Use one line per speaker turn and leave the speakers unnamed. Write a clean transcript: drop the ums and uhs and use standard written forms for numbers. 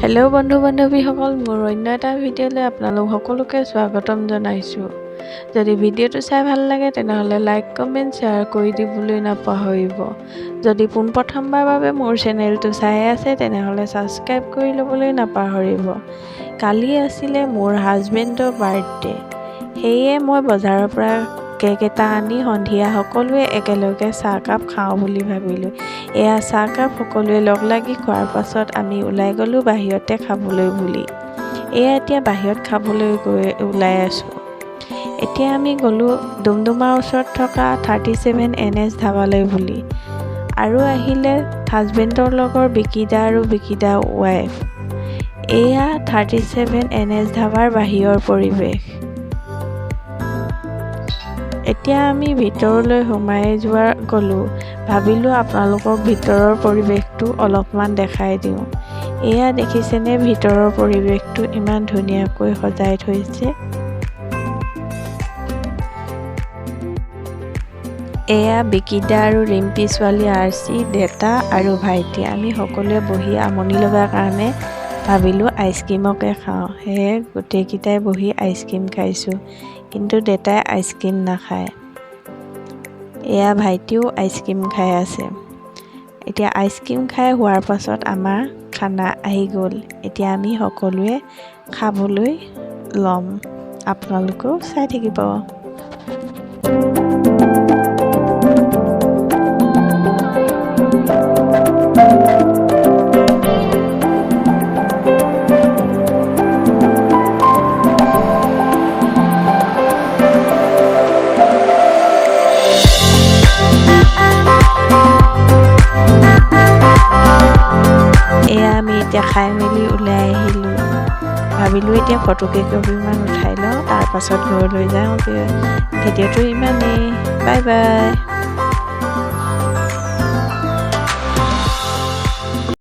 Hello' বন্ধু বান্ধৱীসকল, মোৰ অন্য এটা ভিডিঅ'লৈ আপোনালোক সকলোকে স্বাগতম জনাইছোঁ। যদি ভিডিঅ'টো চাই ভাল লাগে তেনেহ'লে লাইক কমেণ্ট শ্বেয়াৰ কৰি দিবলৈ নাপাহৰিব। যদি পোনপ্ৰথমবাৰৰ বাবে মোৰ চেনেলটো চাই আছে তেনেহ'লে ছাবস্ক্ৰাইব কৰি ল'বলৈ নাপাহৰিব। কালি আছিলে মোৰ হাজবেণ্ডৰ বাৰ্থডে, সেয়ে মই বজাৰৰ পৰা কেক এটা আনি সন্ধিয়া সকলোৱে একেলগে চাহকাপ খাওঁ বুলি ভাবিলোঁ। এয়া চাহকাপ সকলোৱে লগ লাগি খোৱাৰ পাছত আমি ওলাই গ'লোঁ বাহিৰতে খাবলৈ বুলি। এতিয়া বাহিৰত খাবলৈ ওলাই আছোঁ। এতিয়া আমি গ'লোঁ ডুমডুমাৰ ওচৰত থকা 37 NS ধাবালৈ বুলি। আৰু আহিলে হাজবেণ্ডৰ লগৰ বিকিদা আৰু বিকিদা ৱাইফ। এয়া 37 NS ধাবাৰ বাহিৰৰ পৰিৱেশ। এতিয়া আমি ভিতৰলৈ সোমাই গ'লোঁ। ভাবিলোঁ আপোনালোকক ভিতৰৰ পৰিৱেশটো অলপমান দেখাই দিওঁ। এয়া দেখিছেনে ভিতৰৰ পৰিৱেশটো ইমান ধুনীয়াকৈ সজাই থৈছে। এয়া বিকিদা আৰু ৰিম্পী ছোৱালী আৰচি, দেতা আৰু ভাইটি। আমি সকলোৱে বহি আমনি লগাৰ কাৰণে ভাবিলোঁ আইচক্ৰীমকে খাওঁ। সেয়ে গোটেইকেইটাই বহি আইচক্ৰীম খাইছোঁ, কিন্তু দেতাই আইচক্ৰীম নাখায়। এয়া ভাইটিও আইচক্ৰীম খাই আছে। এতিয়া আইচক্ৰীম খাই হোৱাৰ পাছত আমাৰ খানা আহি গ'ল। এতিয়া আমি সকলোৱে খাবলৈ ল'ম, আপোনালোকেও চাই থাকিব। আমি এতিয়া খাই মেলি ওলাই আহিলোঁ। ভাবিলোঁ এতিয়া ফটো কেইকপিমান উঠাই লওঁ, তাৰপাছত ঘৰলৈ যাওঁ। ভিডিঅ'টো ইমানেই। Bye bye.